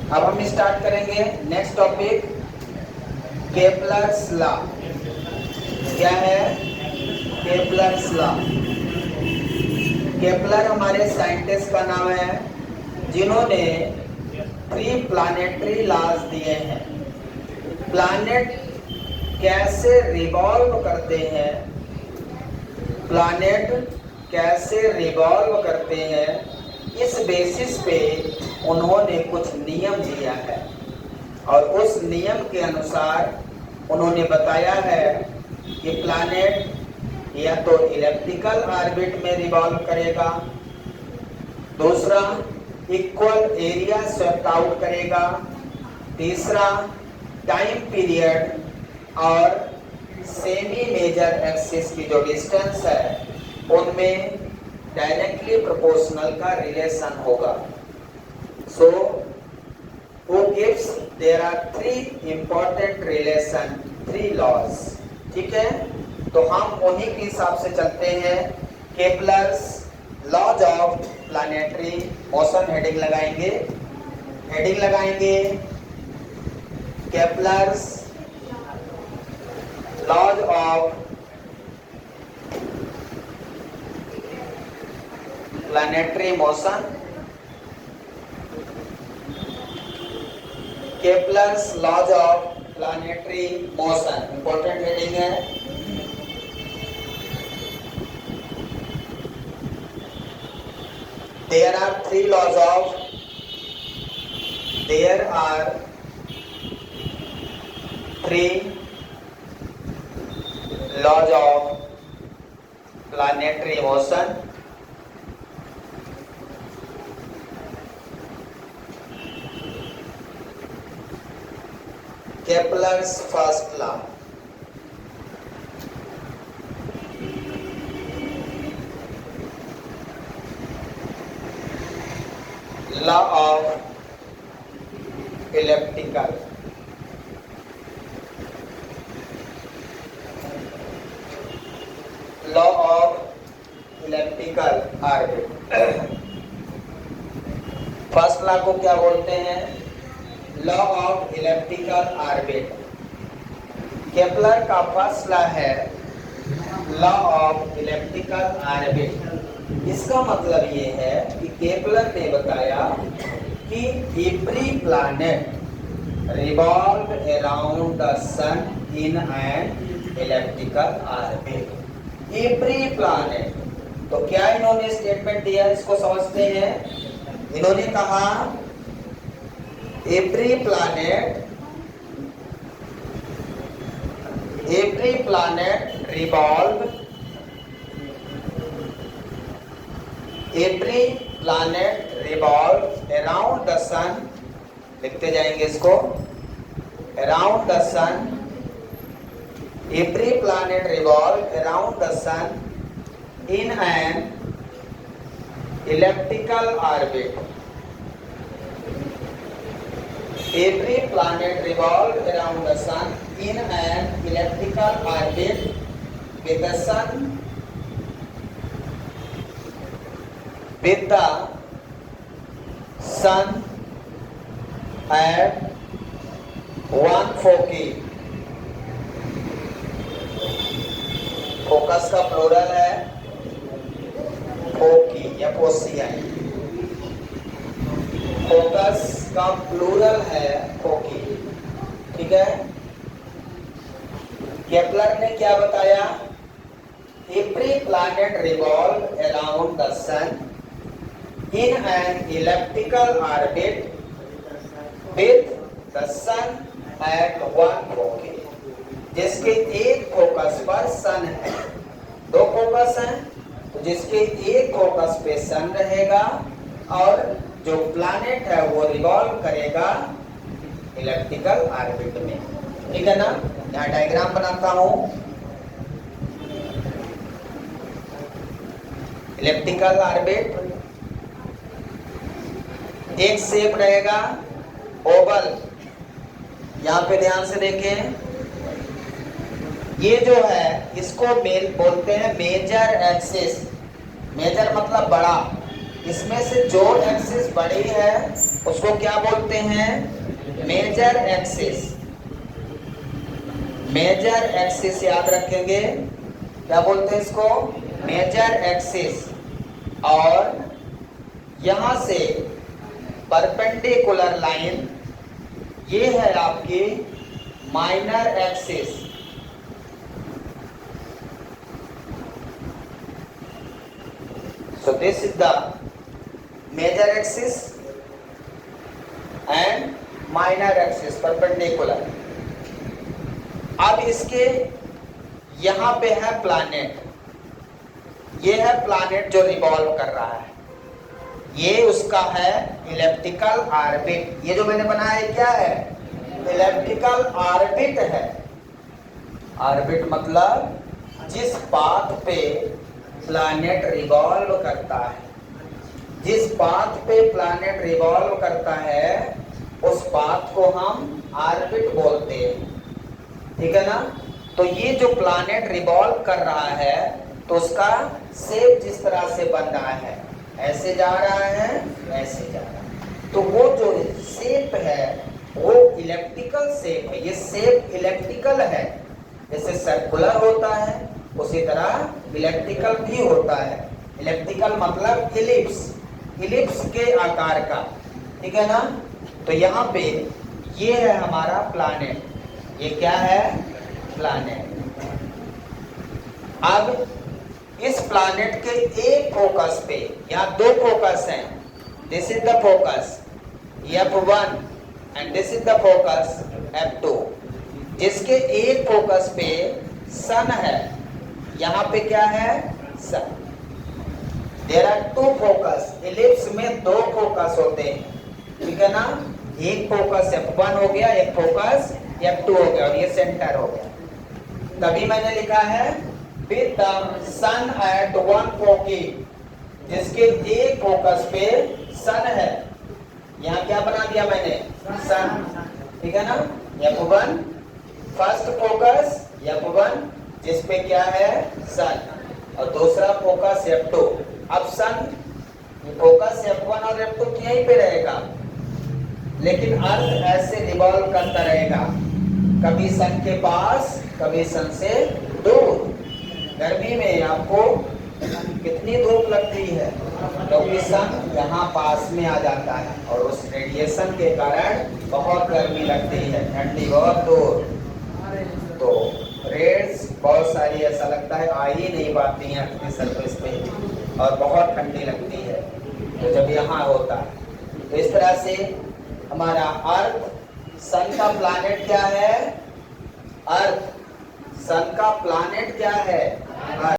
अब हम स्टार्ट करेंगे नेक्स्ट टॉपिक, केपलर्स लॉ। क्या है केपलर्स लॉ? केपलर हमारे साइंटिस्ट का नाम है जिन्होंने 3 प्लानेटरी लॉज दिए हैं। प्लानेट कैसे रिवॉल्व करते हैं, प्लानेट कैसे रिवॉल्व करते हैं, इस बेसिस पे उन्होंने कुछ नियम दिया है और उस नियम के अनुसार उन्होंने बताया है कि प्लैनेट या तो इलिप्टिकल ऑर्बिट में रिवॉल्व करेगा, दूसरा इक्वल एरिया स्वेप्ट आउट करेगा, तीसरा टाइम पीरियड और सेमी मेजर एक्सिस की जो डिस्टेंस है उनमें डायरेक्टली प्रोपोर्शनल का रिलेशन होगा। सो who gives there are 3 important relation, 3 laws। ठीक है, तो हम उन्हीं के हिसाब से चलते हैं। Kepler's laws of planetary motion heading लगाएंगे, Kepler's laws of planetary motion, Kepler's laws of planetary motion, important heading है। There are 3 laws of planetary motion। Kepler's first law, law of elliptical, orbit. First law को क्या बोलते हैं? Law of elliptical orbit. Kepler का first law है law of elliptical orbit. इसका मतलब ये है कि केपलर ने बताया कि every planet revolve around the sun in an elliptical orbit. Every planet, तो क्या इन्होंने स्टेटमेंट दिया, इसको समझते हैं। इन्होंने कहा every planet revolve, every planet revolve around the sun, लिखते जाएंगे इसको, around the sun, every planet revolve around the sun in an elliptical orbit। Every planet revolves around the sun in an elliptical orbit with the sun at one foci। Focus का plural है फोकी या फोसियाई, focus का plural है फोकी। ठीक है, Kepler ने क्या बताया? Every planet revolve around the sun in an elliptical orbit with the sun at one foci. जिसके एक फोकस पर सन है, 2 फोकस हैं, तो जिसके एक फोकस पे सन रहेगा और जो प्लैनेट है वो रिवॉल्व करेगा इलिप्टिकल ऑर्बिट में। ठीक है ना, यहाँ डायग्राम बनाता हूं। इलिप्टिकल ऑर्बिट एक शेप रहेगा ओवल। यहाँ पे ध्यान से देखें, ये जो है इसको बोलते हैं मेजर एक्सिस। मेजर मतलब बड़ा, इसमें से जो एक्सिस बड़ी है उसको क्या बोलते हैं? Major axis. मेजर एक्सिस याद रखेंगे, क्या बोलते हैं इसको? Major axis. और यहां से परपेंडिकुलर लाइन ये है आपकी minor axis. So this is the major axis and minor axis perpendicular। अब इसके यहां पे है प्लैनेट, ये है प्लैनेट जो रिवॉल्व कर रहा है, ये उसका है इलिप्टिकल ऑर्बिट। ये जो मैंने बनाया है क्या है? इलिप्टिकल ऑर्बिट है। ऑर्बिट मतलब जिस पाथ पे प्लैनेट रिवॉल्व करता है, जिस पाथ पे प्लैनेट रिवॉल्व करता है उस पाथ को हम ऑर्बिट बोलते हैं, ठीक है ना। तो ये जो प्लैनेट रिवॉल्व कर रहा है तो उसका शेप जिस तरह से बन रहा है, ऐसे जा रहा है, ऐसे जा रहा है, तो वो जो शेप है वो इलिप्टिकल शेप है। ये शेप इलिप्टिकल है, जैसे सर्कुलर होता है उसी तरह इलिप्टिकल भी होता है। इलिप्टिकल मतलब इलिप्स, इलिप्स के आकार का, ठीक है ना। तो यहाँ पे ये है हमारा प्लैनेट, ये क्या है? प्लैनेट। अब इस प्लैनेट के एक फोकस पे, यहाँ दो फोकस हैं, this is the focus F1 and this is the focus F2। जिसके एक फोकस पे सन है, यहाँ पे क्या है? Sun. There are two focus. Ellipse में दो फोकस होते हैं, ठीक है ना। एक फोकस F1 हो गया, एक फोकस F2 हो गया, और ये सेंटर हो गया। तभी मैंने लिखा है with the sun at one foci, जिसके एक फोकस पे सन है। यहाँ क्या बना दिया मैंने? सन, ठीक है ना। F1 फर्स्ट फोकस F1 जिस पे क्या है? सन, और दूसरा फोकस F2। अब सन फोकस F1 और F2 यहीं पे रहेगा, लेकिन अर्थ ऐसे रिवॉल्व करता रहेगा, कभी सन के पास, कभी सन से दूर। गर्मी में आपको कितनी धूप लगती है, क्योंकि सन यहाँ पास में आ जाता है और उस रेडिएशन के कारण बहुत गर्मी लगती है, ठंडी बहुत दूर। तो रेड्स बहुत सारी ऐसा लगता है आ ही नहीं पाती हैं अपनी सरफेस पे, और बहुत ठंडी लगती है तो जब यहाँ होता है। तो इस तरह से हमारा अर्थ, सन का प्लैनेट क्या है? अर्थ, सन का प्लैनेट क्या है? अर्थ।